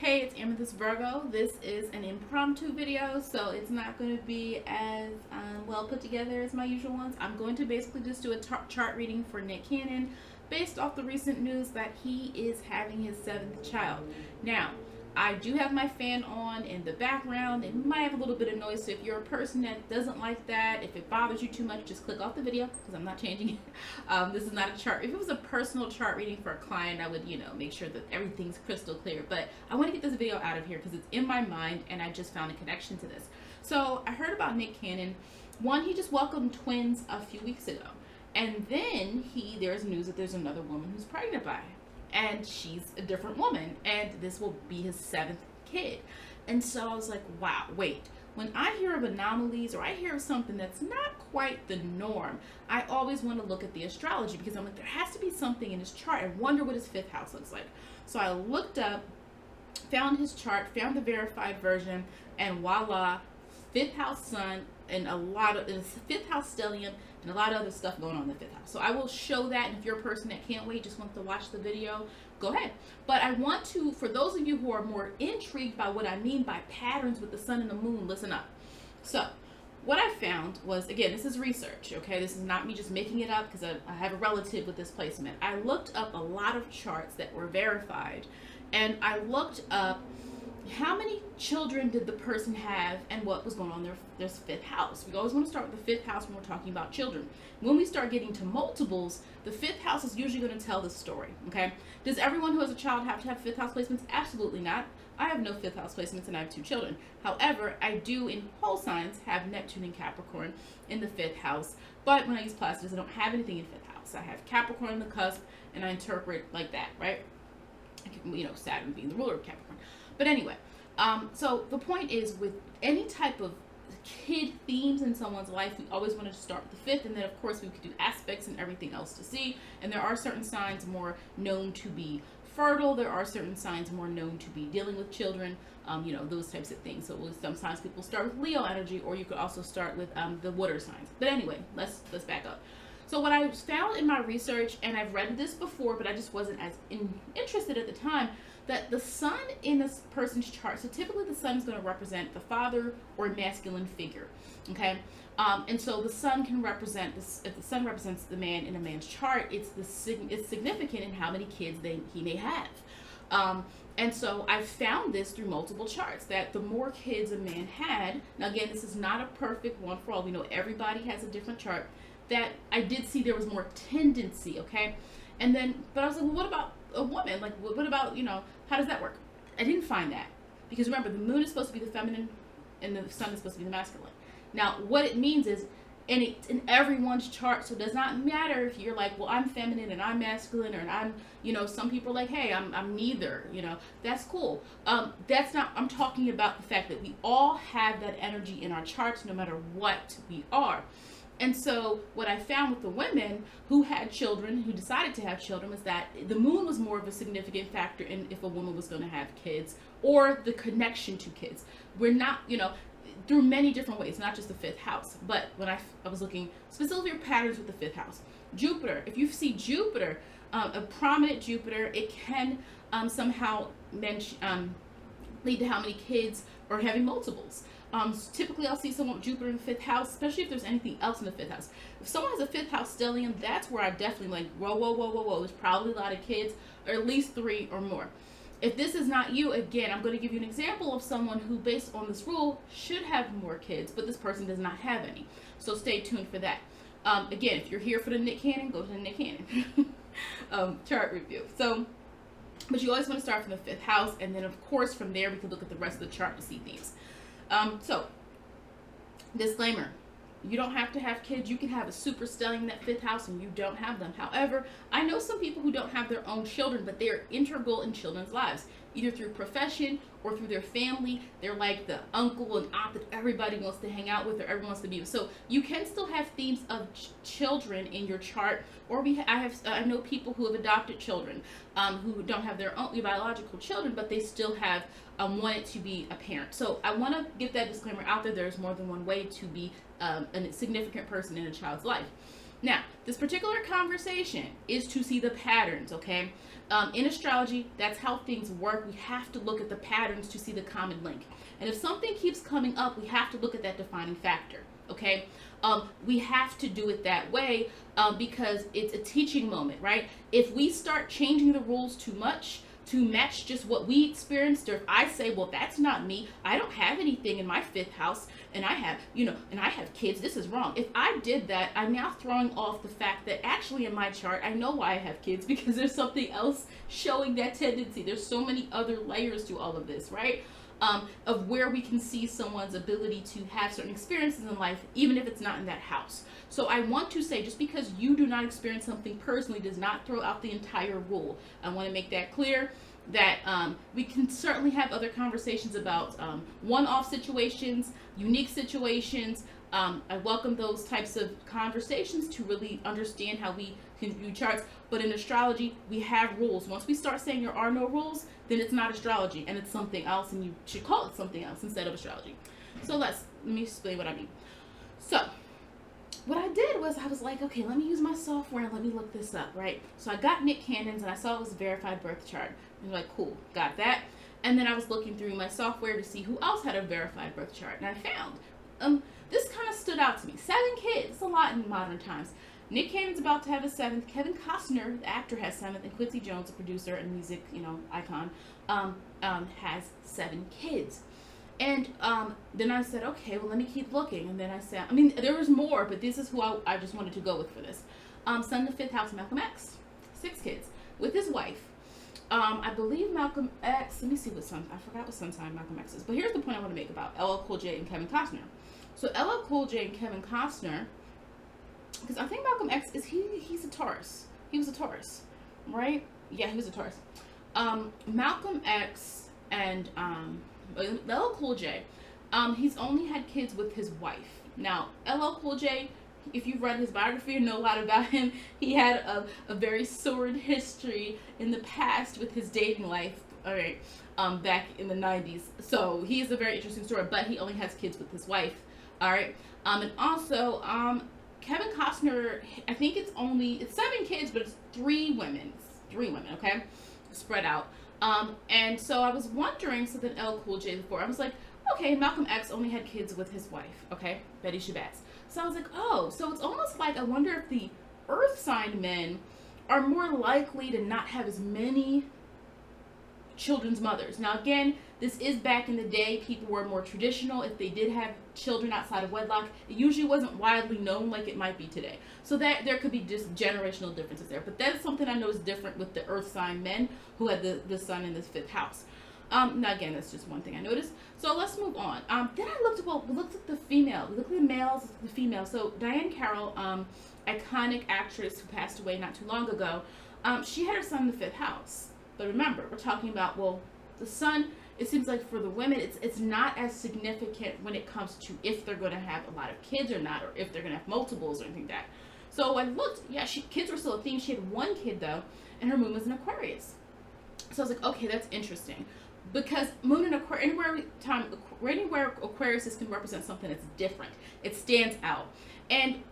Hey, it's Amethyst Virgo. This is an impromptu video, so it's not going to be as well put together as my usual ones. I'm going to basically just do a chart reading for Nick Cannon based off the recent news that he is having his 7th child. Now, I do have my fan on in the background. It might have a little bit of noise, so if you're a person that doesn't like that, if it bothers you too much, just click off the video because I'm not changing it. This is not a chart. If it was a personal chart reading for a client, I would, make sure that everything's crystal clear. But I want to get this video out of here because it's in my mind and I just found a connection to this. So I heard about Nick Cannon. One, he just welcomed twins a few weeks ago. And then there's news that there's another woman who's pregnant by him. And she's a different woman, and this will be his 7th kid. And so I was like, wow, wait, when I hear of anomalies or I hear of something that's not quite the norm, I always want to look at the astrology because I'm like, there has to be something in his chart. I wonder what his 5th house looks like. So I looked up, found his chart, found the verified version, and voila, 5th house sun and it's 5th house stellium and a lot of other stuff going on in the 5th house. So I will show that, and if you're a person that can't wait, just wants to watch the video, go ahead. But I want to, for those of you who are more intrigued by what I mean by patterns with the sun and the moon, listen up. So what I found was, again, this is research, okay? This is not me just making it up because I have a relative with this placement. I looked up a lot of charts that were verified, and I looked up how many children did the person have and what was going on in their 5th house. We always want to start with the 5th house when we're talking about children. When we start getting to multiples, the 5th house is usually going to tell the story, okay? Does everyone who has a child have to have 5th house placements? Absolutely not. I have no 5th house placements and I have 2 children. However, I do in whole signs have Neptune and Capricorn in the 5th house, but when I use Placidus, I don't have anything in 5th house. I have Capricorn in the cusp, and I interpret like that, right? Saturn being the ruler of Capricorn. But anyway, so the point is, with any type of kid themes in someone's life, we always want to start with the 5th, and then of course we could do aspects and everything else to see. And there are certain signs more known to be fertile. There are certain signs more known to be dealing with children, those types of things. So sometimes people start with Leo energy, or you could also start with the water signs. But anyway, let's back up. So what I found in my research, and I've read this before, but I just wasn't as interested at the time, that the sun in this person's chart, so typically the sun is going to represent the father or masculine figure, okay? And so the sun can represent this. If the sun represents the man in a man's chart, it's significant in how many kids he may have. And so I found this through multiple charts, that the more kids a man had, now again, this is not a perfect one for all. We know everybody has a different chart, that I did see there was more tendency, okay? And then, but I was like, well, what about a woman? Like, what about, how does that work? I didn't find that. Because remember, the moon is supposed to be the feminine and the sun is supposed to be the masculine. Now, what it means is, and it's in everyone's chart, so it does not matter if you're like, well, I'm feminine and I'm masculine, or I'm, some people are like, hey, I'm neither, that's cool. That's not, I'm talking about the fact that we all have that energy in our charts no matter what we are. And so what I found with the women who had children, who decided to have children, was that the moon was more of a significant factor in if a woman was going to have kids, or the connection to kids. We're not, through many different ways, not just the 5th house. But when I was looking specifically for patterns with the 5th house, Jupiter, if you see Jupiter, a prominent Jupiter, it can somehow lead to how many kids or having multiples. Typically I'll see someone with Jupiter in the 5th house, especially if there's anything else in the 5th house. If someone has a 5th house stellium, that's where I definitely like, whoa, there's probably a lot of kids, or at least 3 or more. If this is not you, again, I'm going to give you an example of someone who, based on this rule, should have more kids, but this person does not have any. So stay tuned for that. Again, if you're here for the Nick Cannon, go to the Nick Cannon chart review. So, but you always want to start from the 5th house, and then of course from there we can look at the rest of the chart to see themes. So, disclaimer, you don't have to have kids. You can have a super stellium in that 5th house and you don't have them. However, I know some people who don't have their own children, but they are integral in children's lives, either through profession or through their family. They're like the uncle and aunt that everybody wants to hang out with or everyone wants to be with. So you can still have themes of children in your chart, or I know people who have adopted children, who don't have their own biological children, but they still have wanted to be a parent. So I want to get that disclaimer out there. There's more than one way to be a significant person in a child's life. Now, this particular conversation is to see the patterns, okay? In astrology, that's how things work. We have to look at the patterns to see the common link. And if something keeps coming up, we have to look at that defining factor, okay? We have to do it that way because it's a teaching moment, right? If we start changing the rules too much to match just what we experienced, or if I say, well, that's not me, I don't have anything in my fifth house, and I have, and I have kids, this is wrong. If I did that, I'm now throwing off the fact that actually in my chart, I know why I have kids, because there's something else showing that tendency. There's so many other layers to all of this, right? Of where we can see someone's ability to have certain experiences in life, even if it's not in that house. So I want to say, just because you do not experience something personally does not throw out the entire rule. I want to make that clear, that we can certainly have other conversations about one-off situations, unique situations. I welcome those types of conversations to really understand how we can view charts. But in astrology, we have rules. Once we start saying there are no rules, then it's not astrology, and it's something else, and you should call it something else instead of astrology. So let me explain what I mean. So what I did was I was like, okay, let me use my software and let me look this up, right? So I got Nick Cannon's, and I saw it was a verified birth chart. And I'm like, cool, got that. And then I was looking through my software to see who else had a verified birth chart, and I found this kind of stood out to me. 7 kids, it's a lot in modern times. Nick Cannon's about to have his 7th. Kevin Costner, the actor, has 7th, and Quincy Jones, the producer and music, icon, has 7 kids. And then I said, okay, well, let me keep looking. And then I said, there was more, but this is who I just wanted to go with for this. Son in the 5th house, Malcolm X, 6 kids, with his wife. I believe Malcolm X, let me see what son, I forgot what sun sign Malcolm X is. But here's the point I want to make about LL Cool J and Kevin Costner. So LL Cool J and Kevin Costner, because I think Malcolm X, he's a Taurus. He was a Taurus, right? Yeah, he was a Taurus. Malcolm X and LL Cool J, he's only had kids with his wife. Now, LL Cool J, if you've read his biography and know a lot about him, he had a very sordid history in the past with his dating life, all right, back in the 90s. So he is a very interesting story, but he only has kids with his wife, all right? And also, Kevin Costner, I think it's 7 kids, but it's 3 women. It's 3 women, okay? Spread out. And so I was wondering, so then L Cool J before, I was like, okay, Malcolm X only had kids with his wife, okay? Betty Shabazz. So I was like, oh, so it's almost like, I wonder if the earth sign men are more likely to not have as many children's mothers. Now again, this is back in the day. People were more traditional. If they did have children outside of wedlock, it usually wasn't widely known like it might be today. So that there could be just generational differences there. But that's something I know is different with the earth sign men who had the sun in this 5th house. Now again, that's just one thing I noticed. So let's move on. Then I looked at the female. We looked at the males, the female. So Diane Carroll, iconic actress who passed away not too long ago, she had her son in the 5th house. But remember, we're talking about, well, the sun, it seems like for the women, it's not as significant when it comes to if they're going to have a lot of kids or not, or if they're going to have multiples or anything like that. So I looked, yeah, kids were still a theme. She had 1 kid, though, and her moon was in Aquarius. So I was like, okay, that's interesting. Because moon in Aquarius, anywhere Aquarius can represent something that's different. It stands out. And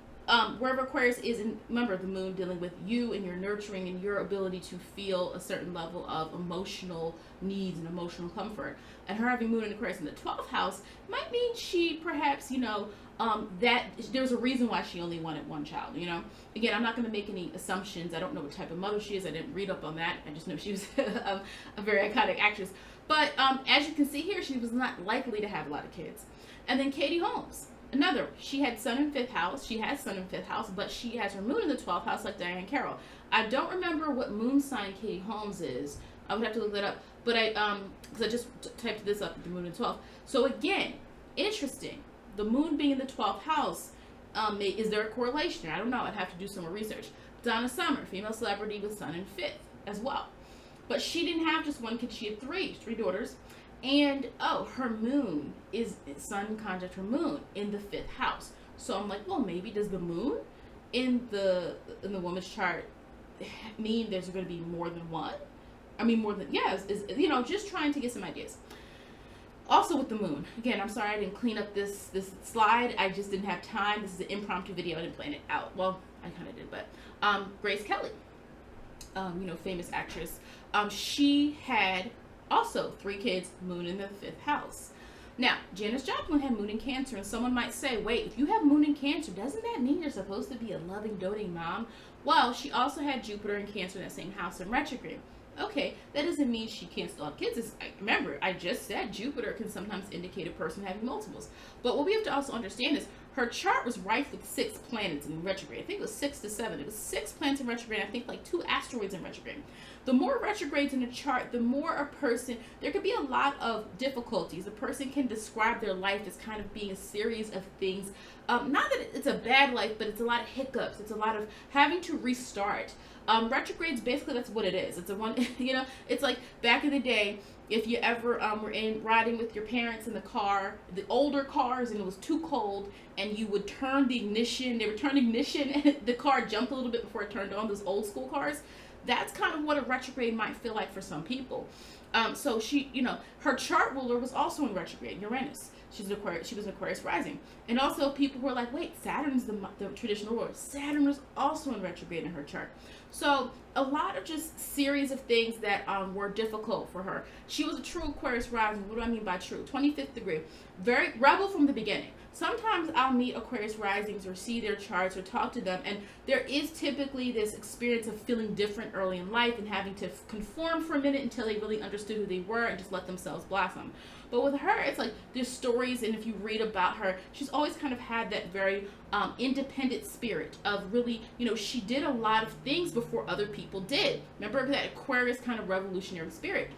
wherever Aquarius is, and remember, the moon dealing with you and your nurturing and your ability to feel a certain level of emotional needs and emotional comfort. And her having moon in Aquarius in the 12th house might mean she perhaps, that there's a reason why she only wanted 1 child, Again, I'm not going to make any assumptions. I don't know what type of mother she is. I didn't read up on that. I just know she was a very iconic actress. But as you can see here, she was not likely to have a lot of kids. And then Katie Holmes. Another, she had sun in 5th house. She has sun in 5th house, but she has her moon in the 12th house like Diane Carroll. I don't remember what moon sign Katie Holmes is. I would have to look that up. But because I just typed this up, the moon in 12th. So again, interesting. The moon being in the 12th house, is there a correlation? I don't know. I'd have to do some more research. Donna Summer, female celebrity with sun in 5th as well. But she didn't have just 1 kid. She had 3 daughters. And, her moon is sun conjunct her moon in the 5th house. So I'm like, well, maybe does the moon in the woman's chart mean there's going to be more than 1? I mean, more than, yeah, just trying to get some ideas. Also with the moon, again, I'm sorry I didn't clean up this slide. I just didn't have time. This is an impromptu video. I didn't plan it out. Well, I kind of did, but Grace Kelly, famous actress. She had also 3 kids, moon in the 5th house. Now, Janis Joplin had moon in Cancer, and someone might say, wait, if you have moon in Cancer, doesn't that mean you're supposed to be a loving, doting mom? Well, she also had Jupiter in Cancer in that same house in retrograde. Okay, that doesn't mean she can't still have kids. Remember, I just said Jupiter can sometimes indicate a person having multiples. But what we have to also understand is her chart was rife with 6 planets in retrograde. I think it was 6 to 7. It was 6 planets in retrograde. I think like 2 asteroids in retrograde. The more retrogrades in a chart, the more a person, there could be a lot of difficulties. A person can describe their life as kind of being a series of things. Not that it's a bad life, but it's a lot of hiccups. It's a lot of having to restart. Retrogrades, basically, that's what it is. It's a one, it's like back in the day, if you ever were riding with your parents in the car, the older cars, and it was too cold, and you would turn the ignition, they would turn the ignition, and the car jumped a little bit before it turned on, those old school cars. That's kind of what a retrograde might feel like for some people. So she, her chart ruler was also in retrograde, Uranus. She was an Aquarius rising. And also people were like, wait, Saturn's the traditional ruler. Saturn was also in retrograde in her chart. So a lot of just series of things that were difficult for her. She was a true Aquarius rising. What do I mean by true? 25th degree. Very rebel from the beginning. Sometimes I'll meet Aquarius risings or see their charts or talk to them, and there is typically this experience of feeling different early in life and having to conform for a minute until they really understood who they were and just let themselves blossom. But with her, it's like there's stories, and if you read about her, she's always kind of had that very independent spirit of really, she did a lot of things before other people did. Remember that Aquarius kind of revolutionary spirit.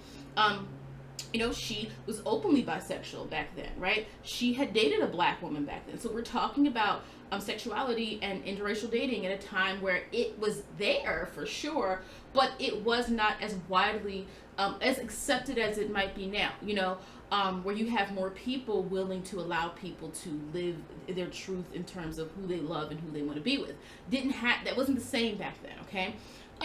She was openly bisexual back then, right? She had dated a black woman back then. So we're talking about sexuality and interracial dating at a time where it was there for sure, but it was not as widely as accepted as it might be now, where you have more people willing to allow people to live their truth in terms of who they love and who they want to be with. That wasn't the same back then, okay?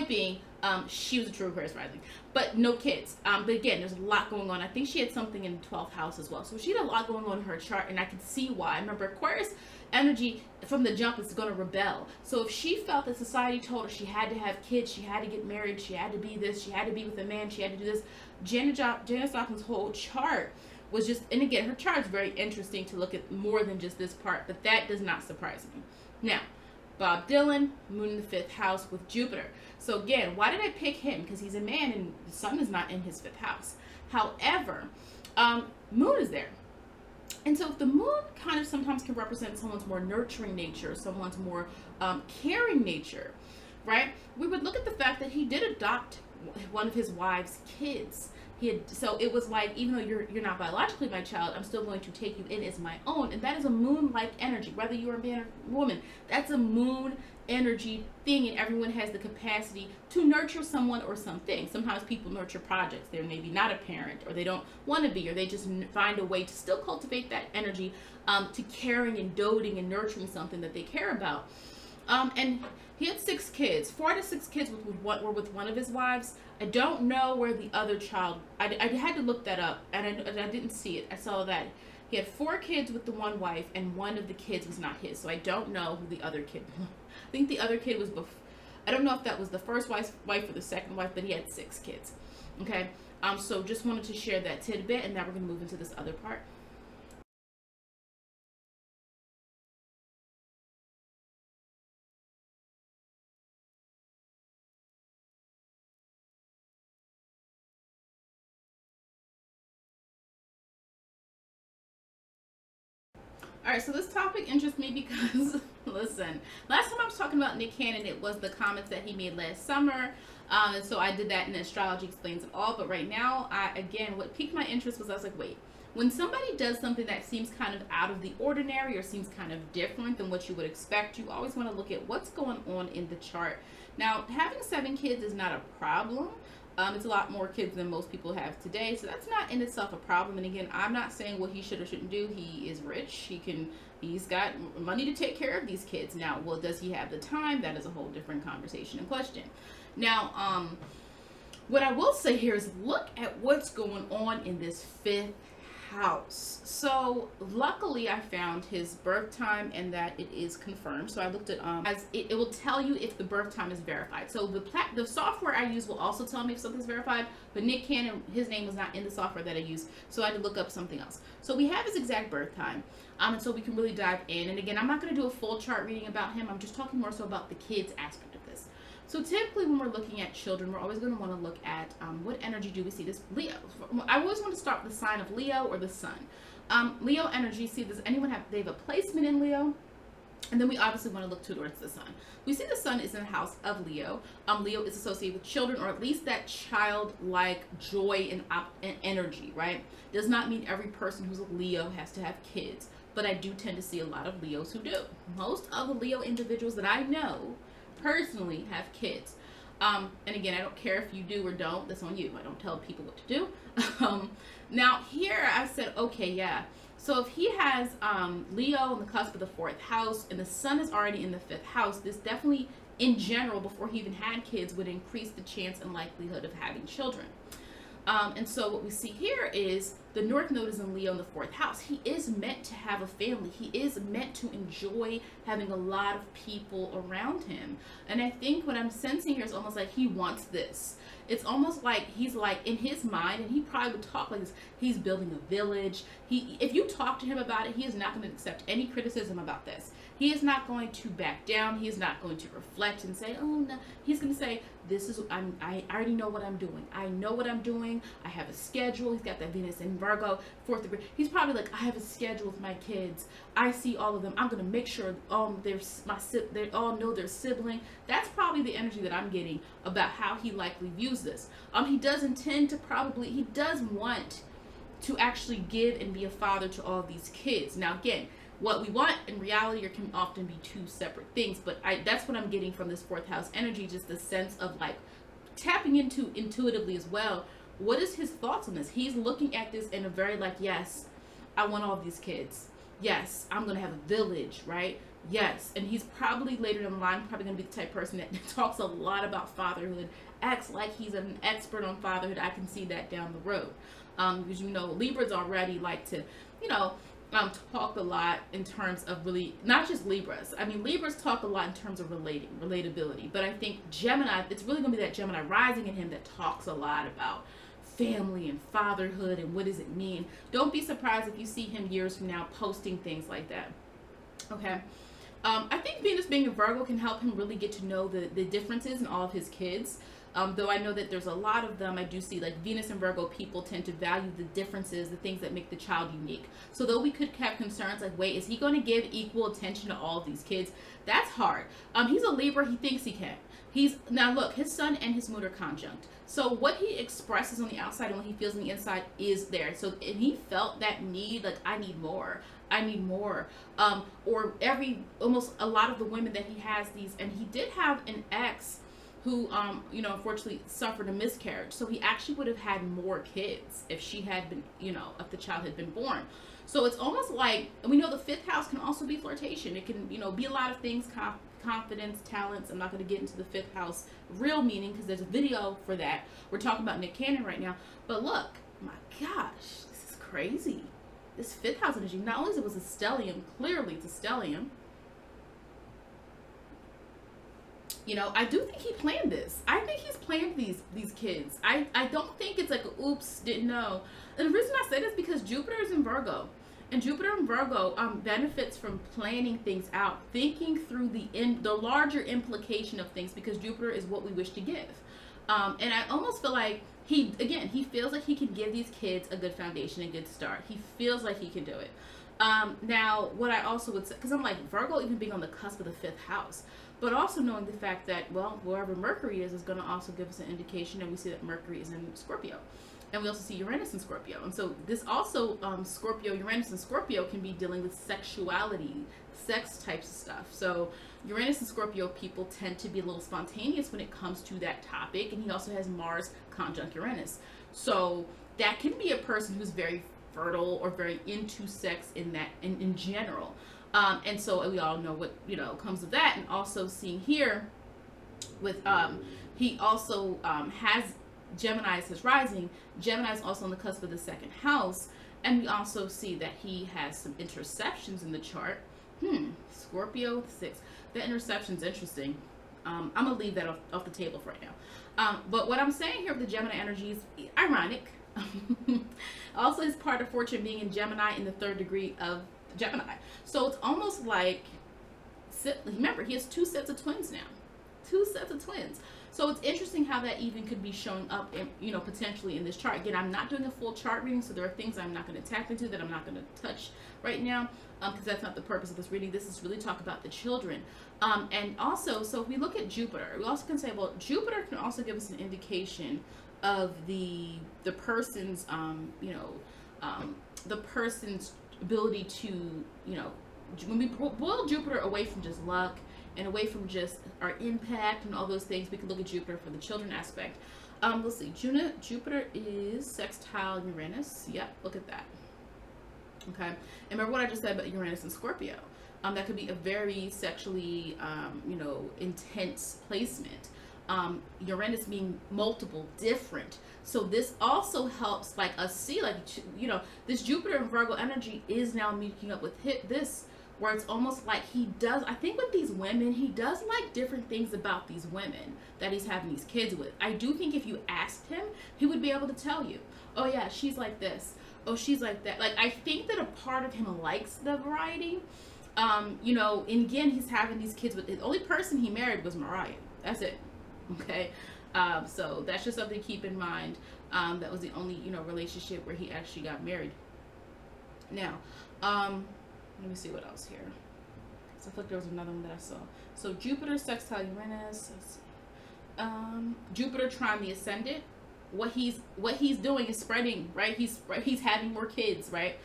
Being she was a true Aquarius rising, but no kids. But again, there's a lot going on. I think she had something in the 12th house as well, so she had a lot going on in her chart, and I can see why. Remember, Aquarius energy from the jump is going to rebel. So if she felt that society told her she had to have kids, she had to get married, she had to be this, she had to be with a man, she had to do this, Janis Joplin's whole chart was just, and again, her chart is very interesting to look at more than just this part, but that does not surprise me. Now, Bob Dylan, moon in the 5th house with Jupiter. So again, why did I pick him? Because he's a man and the sun is not in his 5th house. However, moon is there. And so if the moon kind of sometimes can represent someone's more nurturing nature, someone's more caring nature, right? We would look at the fact that he did adopt one of his wife's kids. So it was like, even though you're not biologically my child, I'm still going to take you in as my own. And that is a moon-like energy, whether you're a man or woman. That's a moon energy thing, and everyone has the capacity to nurture someone or something. Sometimes people nurture projects. They're maybe not a parent, or they don't want to be, or they just find a way to still cultivate that energy to caring and doting and nurturing something that they care about. And he had 6 kids. 4 to 6 kids were with one of his wives. I don't know where the other child, I had to look that up, and I didn't see it. I saw that he had 4 kids with the one wife, and one of the kids was not his. So I don't know who the other kid was. I think the other kid was I don't know if that was the first wife or the second wife, but he had 6 kids. Okay, so just wanted to share that tidbit, and now we're going to move into this other part. All right, so this topic interests me because, listen, last time I was talking about Nick Cannon, it was the comments that he made last summer. And so I did that in Astrology Explains It All. But right now, again, what piqued my interest was I was like, wait, when somebody does something that seems kind of out of the ordinary or seems kind of different than what you would expect, you always want to look at what's going on in the chart. Now, having 7 kids is not a problem. It's a lot more kids than most people have today, so that's not in itself a problem. And again, I'm not saying what he should or shouldn't do. He is rich. He's got money to take care of these kids. Now, well, does he have the time? That is a whole different conversation and question. Now, what I will say here is look at what's going on in this 5th house. So luckily I found his birth time and that it is confirmed. So I looked at as it will tell you if the birth time is verified. So the software I use will also tell me if something's verified, but Nick Cannon, his name was not in the software that I used, so I had to look up something else. So we have his exact birth time, and so we can really dive in. And again, I'm not going to do a full chart reading about him. I'm just talking more so about the kids aspect of this. So typically when we're looking at children, we're always going to want to look at what energy do we see this Leo. I always want to start with the sign of Leo or the sun. Leo energy, see, does anyone have, they have a placement in Leo? And then we obviously want to look towards the sun. We see the sun is in the house of Leo. Leo is associated with children, or at least that childlike joy and energy, right? Does not mean every person who's a Leo has to have kids, but I do tend to see a lot of Leos who do. Most of the Leo individuals that I know personally have kids. And again, I don't care if you do or don't, that's on you. I don't tell people what to do. Now here I said, okay, yeah. So if he has Leo on the cusp of the 4th house and the sun is already in the 5th house, this definitely in general, before he even had kids, would increase the chance and likelihood of having children. And so what we see here is the North Node is in Leo in the 4th house. He is meant to have a family. He is meant to enjoy having a lot of people around him. And I think what I'm sensing here is almost like he wants this. It's almost like he's like in his mind, and he probably would talk like this, he's building a village. If you talk to him about it, he is not going to accept any criticism about this. He is not going to back down. He is not going to reflect and say, oh no. He's going to say, this is, I already know what I'm doing. I know what I'm doing. I have a schedule. He's got that Venus in Virgo, 4th degree. He's probably like, I have a schedule with my kids. I see all of them. I'm going to make sure they all know their sibling. That's probably the energy that I'm getting about how he likely views this. He does intend to he does want to actually give and be a father to all these kids. Now again, what we want in reality can often be two separate things, but that's what I'm getting from this 4th house energy, just the sense of like tapping into intuitively as well. What is his thoughts on this? He's looking at this in a very like, yes, I want all these kids. Yes, I'm going to have a village, right? Yes. And he's probably later in the line, probably going to be the type of person that talks a lot about fatherhood, acts like he's an expert on fatherhood. I can see that down the road. Because, you know, Libras already like to, you know, talk a lot in terms of really, not just Libras. I mean, Libras talk a lot in terms of relatability. But I think Gemini, it's really going to be that Gemini rising in him that talks a lot about family and fatherhood and what does it mean. Don't be surprised if you see him years from now posting things like that. Okay. I think Venus being in Virgo can help him really get to know the differences in all of his kids. Though I know that there's a lot of them, I do see like Venus and Virgo people tend to value the differences, the things that make the child unique. So though we could have concerns like, wait, is he going to give equal attention to all of these kids? That's hard. He's a Libra, he thinks he can. Now look, his sun and his moon are conjunct. So what he expresses on the outside and what he feels on the inside is there. So and he felt that need, like, I need more. I need more. Or almost a lot of the women that he has these, and he did have an ex who, you know, unfortunately suffered a miscarriage. So he actually would have had more kids if she had been, you know, if the child had been born. So it's almost like, and we know the 5th house can also be flirtation. It can, you know, be a lot of things, confidence, talents. I'm not going to get into the 5th house real meaning because there's a video for that. We're talking about Nick Cannon right now. But look, my gosh, this is crazy. This 5th house energy, not only was it a stellium, clearly it's a stellium. You know, I do think he planned this. I think he's planned these kids. I don't think it's like, oops, didn't know. And the reason I say this is because Jupiter is in Virgo. And Jupiter in Virgo benefits from planning things out, thinking through the larger implication of things, because Jupiter is what we wish to give. And I almost feel like he feels like he can give these kids a good foundation, a good start. He feels like he can do it. Now, what I also would say, because I'm like, Virgo even being on the cusp of the 5th house, but also knowing the fact that, well, wherever Mercury is going to also give us an indication, and we see that Mercury is in Scorpio. And we also see Uranus in Scorpio. And so this also, Scorpio, Uranus and Scorpio can be dealing with sexuality, sex types of stuff. So Uranus and Scorpio people tend to be a little spontaneous when it comes to that topic. And he also has Mars conjunct Uranus. So that can be a person who's very fertile or very into sex in general. And so we all know what, you know, comes of that. And also seeing here with, he also has Gemini is his rising. Gemini is also on the cusp of the second house. And we also see that he has some interceptions in the chart. Scorpio 6. The interception's interesting. I'm going to leave that off the table for right now. But what I'm saying here with the Gemini energy is ironic. Also, his part of fortune being in Gemini in the 3rd degree of Gemini. So it's almost like, remember, he has 2 sets of twins now. 2 sets of twins. So it's interesting how that even could be showing up in, you know, potentially in this chart. Again, I'm not doing a full chart reading, so there are things I'm not going to tap into that I'm not going to touch right now, because that's not the purpose of this reading. This is really talk about the children. And also, so if we look at Jupiter, we also can say, well, Jupiter can also give us an indication of the person's, the person's ability to, you know, when we boil Jupiter away from just luck and away from just our impact and all those things, we can look at Jupiter for the children aspect. Let's see, Jupiter is sextile Uranus. Yep, look at that. Okay, and remember what I just said about Uranus and Scorpio. That could be a very sexually, intense placement. Uranus being multiple, different. So this also helps, like, us see, like, you know, this Jupiter and Virgo energy is now meeting up with this, where it's almost like he does, I think with these women, he does like different things about these women that he's having these kids with. I do think if you asked him, he would be able to tell you, oh yeah, she's like this, oh she's like that. Like, I think that a part of him likes the variety. You know, and again, he's having these kids with, the only person he married was Mariah. That's it. Okay. So that's just something to keep in mind. That was the only, you know, relationship where he actually got married. Now, let me see what else here. So I feel like there was another one that I saw. So Jupiter sextile Uranus. Let's see. Jupiter trine the ascendant. What he's doing is spreading, right? He's having more kids, right?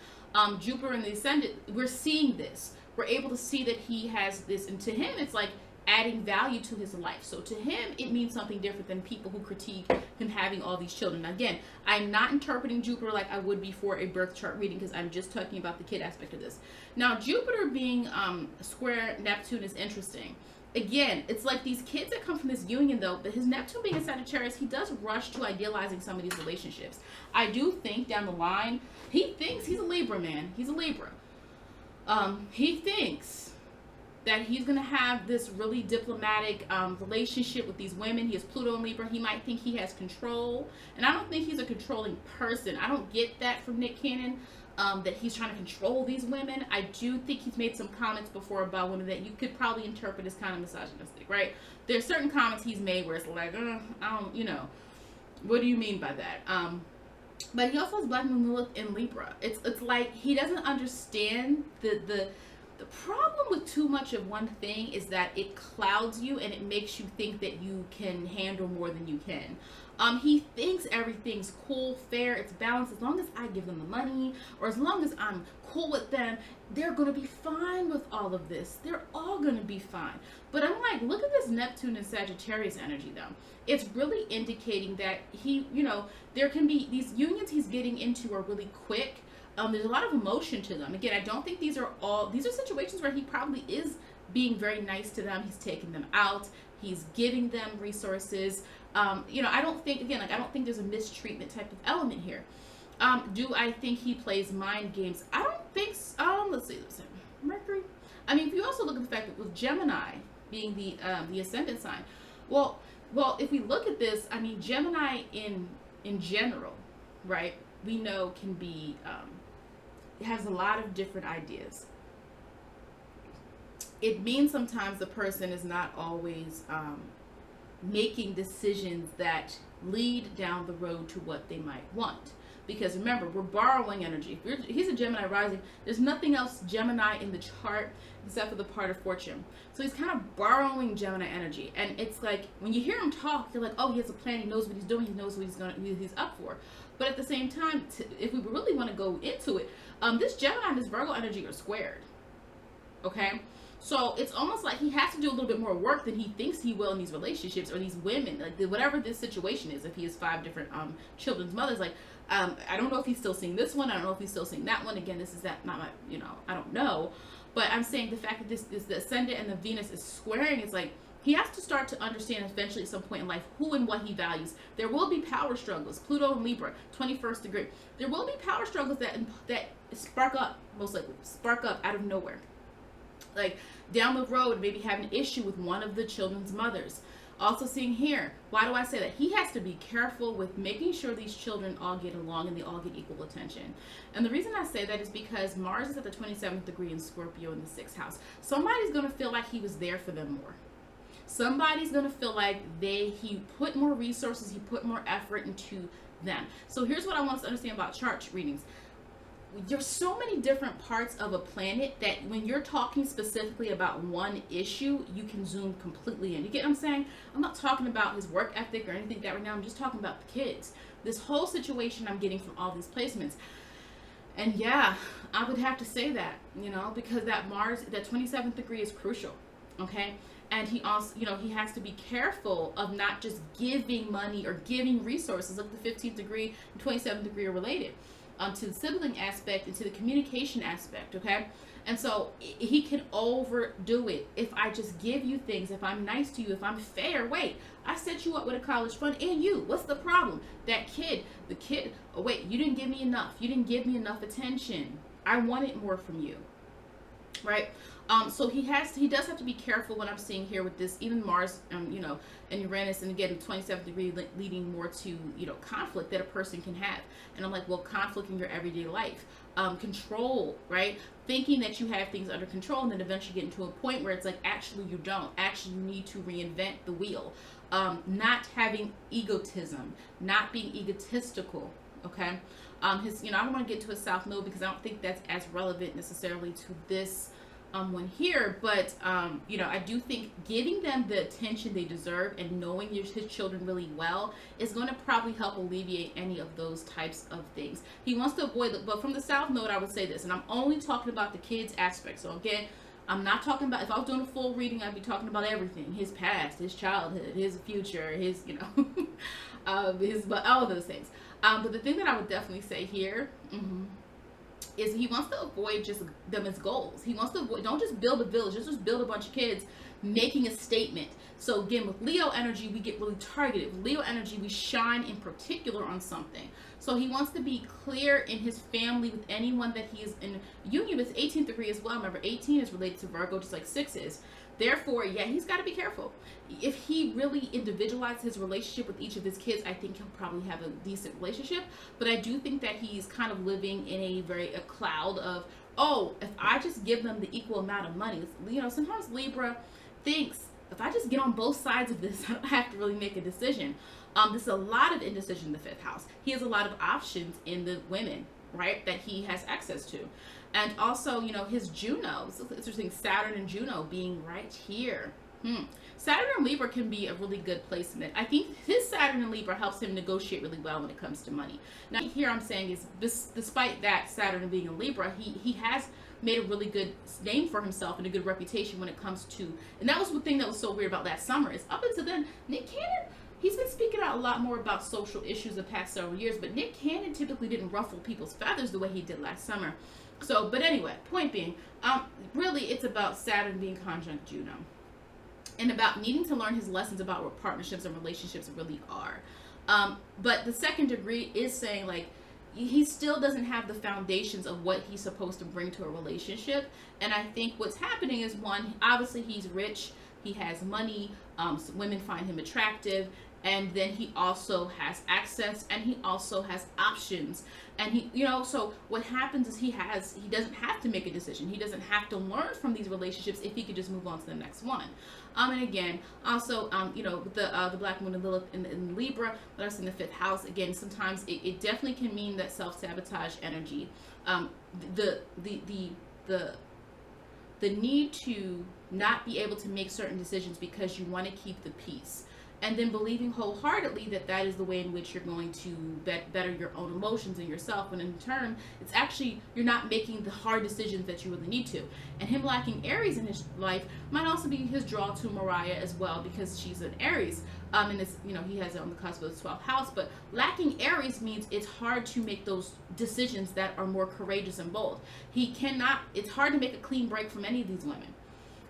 Jupiter in the ascendant, we're seeing this. We're able to see that he has this, and to him it's like adding value to his life. So to him it means something different than people who critique him having all these children. Now, again, I'm not interpreting Jupiter like I would be for a birth chart reading, because I'm just talking about the kid aspect of this. Now, Jupiter being square Neptune is interesting. Again, it's like these kids that come from this union, though, but his Neptune being a Sagittarius, he does rush to idealizing some of these relationships. I do think down the line, he thinks he's a Libra, man. He's a Libra. He thinks that he's going to have this really diplomatic relationship with these women. He has Pluto in Libra. He might think he has control. And I don't think he's a controlling person. I don't get that from Nick Cannon, that he's trying to control these women. I do think he's made some comments before about women that you could probably interpret as kind of misogynistic, right? There's certain comments he's made where it's like, I don't, you know, what do you mean by that? But he also has Black Moon Lilith in Libra. It's like he doesn't understand the problem with too much of one thing is that it clouds you and it makes you think that you can handle more than you can. He thinks everything's cool, fair, it's balanced. As long as I give them the money, or as long as I'm cool with them, they're going to be fine with all of this. They're all going to be fine. But I'm like, look at this Neptune and Sagittarius energy, though. It's really indicating that he, you know, there can be these unions he's getting into are really quick. There's a lot of emotion to them. Again, I don't think these are situations where he probably is being very nice to them. He's taking them out. He's giving them resources. You know, I don't think, again, like, I don't think there's a mistreatment type of element here. Do I think he plays mind games? I don't think so. Let's see. Mercury. I mean, if you also look at the fact that with Gemini being the ascendant sign, well, if we look at this, I mean, Gemini in general, right, we know can be, it has a lot of different ideas. It means sometimes the person is not always making decisions that lead down the road to what they might want. Because remember, we're borrowing energy. He's a Gemini rising. There's nothing else Gemini in the chart except for the part of fortune. So he's kind of borrowing Gemini energy. And it's like, when you hear him talk, you're like, oh, he has a plan. He knows what he's doing. He knows what he's up for. But at the same time, if we really want to go into it, this Gemini and this Virgo energy are squared. Okay? So it's almost like he has to do a little bit more work than he thinks he will in these relationships or these women, like whatever this situation is. If he has 5 different children's mothers, like I don't know if he's still seeing this one. I don't know if he's still seeing that one. Again, this is that not my, you know, I don't know. But I'm saying the fact that this the ascendant and the Venus is squaring is like he has to start to understand eventually at some point in life who and what he values. There will be power struggles. Pluto and Libra, 21st degree. There will be power struggles that spark up, most likely, spark up out of nowhere. Like down the road, maybe have an issue with one of the children's mothers. Also seeing here, why do I say that? He has to be careful with making sure these children all get along and they all get equal attention. And the reason I say that is because Mars is at the 27th degree in Scorpio in the 6th house. Somebody's going to feel like he was there for them more. Somebody's going to feel like he put more resources, he put more effort into them. So here's what I want us to understand about chart readings. There's so many different parts of a planet that when you're talking specifically about one issue, you can zoom completely in. You get what I'm saying? I'm not talking about his work ethic or anything like that right now. I'm just talking about the kids. This whole situation I'm getting from all these placements. And yeah, I would have to say that, you know, because that Mars, that 27th degree is crucial. Okay. And he also, you know, he has to be careful of not just giving money or giving resources. Like the 15th degree and 27th degree are related. To the sibling aspect and to the communication aspect, okay? And so he can overdo it. If I just give you things, if I'm nice to you, if I'm fair, wait, I set you up with a college fund and you, what's the problem? That kid, the kid, oh wait, you didn't give me enough. You didn't give me enough attention. I wanted more from you, right? So he does have to be careful when I'm seeing here with this, even Mars, you know, and Uranus, and again, 27th degree leading more to, you know, conflict that a person can have. And I'm like, well, conflict in your everyday life, control, right? Thinking that you have things under control and then eventually getting to a point where it's like, actually you don't. Actually, you need to reinvent the wheel. Not having egotism, not being egotistical, okay? You know, I don't want to get to a South Node because I don't think that's as relevant necessarily to this one here, but you know, I do think giving them the attention they deserve and knowing his children really well is going to probably help alleviate any of those types of things. He wants to avoid it, but from the South Node, I would say this, and I'm only talking about the kids aspect. So again, I'm not talking about, if I was doing a full reading, I'd be talking about everything: his past, his childhood, his future, his, you know, but all of those things. But the thing that I would definitely say here, is he wants to avoid just them as goals. He wants to avoid, don't just build a village, just build a bunch of kids making a statement. So again, with Leo energy, we get really targeted. With Leo energy, we shine in particular on something. So he wants to be clear in his family with anyone that he is in union with. 18th degree as well. Remember, 18 is related to Virgo, just like 6 is. Therefore, yeah, he's got to be careful. If he really individualizes his relationship with each of his kids, I think he'll probably have a decent relationship. But I do think that he's kind of living in a cloud of, oh, if I just give them the equal amount of money. You know, sometimes Libra thinks, if I just get on both sides of this, I don't have to really make a decision. There's a lot of indecision in the 5th house. He has a lot of options in the women, right, that he has access to. And also, you know, his Juno, it's interesting, Saturn and Juno being right here. Saturn and Libra can be a really good placement. I think his Saturn and Libra helps him negotiate really well when it comes to money. Now, here I'm saying is, despite that Saturn being a Libra, he has made a really good name for himself and a good reputation when it comes to, and that was the thing that was so weird about last summer, is up until then, Nick Cannon, he's been speaking out a lot more about social issues the past several years, but Nick Cannon typically didn't ruffle people's feathers the way he did last summer. So, but anyway, point being, really it's about Saturn being conjunct Juno and about needing to learn his lessons about what partnerships and relationships really are. But the 2nd degree is saying, like, he still doesn't have the foundations of what he's supposed to bring to a relationship. And I think what's happening is, one, obviously he's rich, he has money, so women find him attractive, and then he also has access and he also has options. And he, you know, so what happens is he doesn't have to make a decision. He doesn't have to learn from these relationships if he could just move on to the next one. And again, also, you know, with the Black Moon and Lilith in Libra, but us in the 5th house, again, sometimes it definitely can mean that self-sabotage energy, the need to not be able to make certain decisions because you want to keep the peace. And then believing wholeheartedly that that is the way in which you're going to better your own emotions and yourself. And in turn, it's actually, you're not making the hard decisions that you really need to. And him lacking Aries in his life might also be his draw to Mariah as well, because she's an Aries. And it's, you know, he has it on the cusp of the 12th house. But lacking Aries means it's hard to make those decisions that are more courageous and bold. It's hard to make a clean break from any of these women.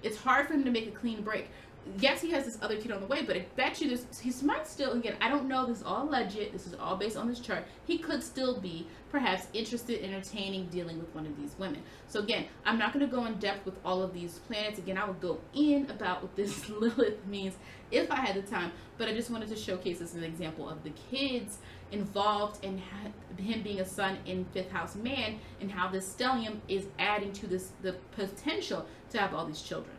It's hard for him to make a clean break. yes, he has this other kid on the way, but I bet you he might still, again, I don't know, this is all alleged, this is all based on this chart, he could still be perhaps interested, entertaining, dealing with one of these women. So again, I'm not going to go in depth with all of these planets. Again, I would go in about what this Lilith means if I had the time, but I just wanted to showcase this as an example of the kids involved in him being a sun in 5th house man, and how this stellium is adding to the potential to have all these children.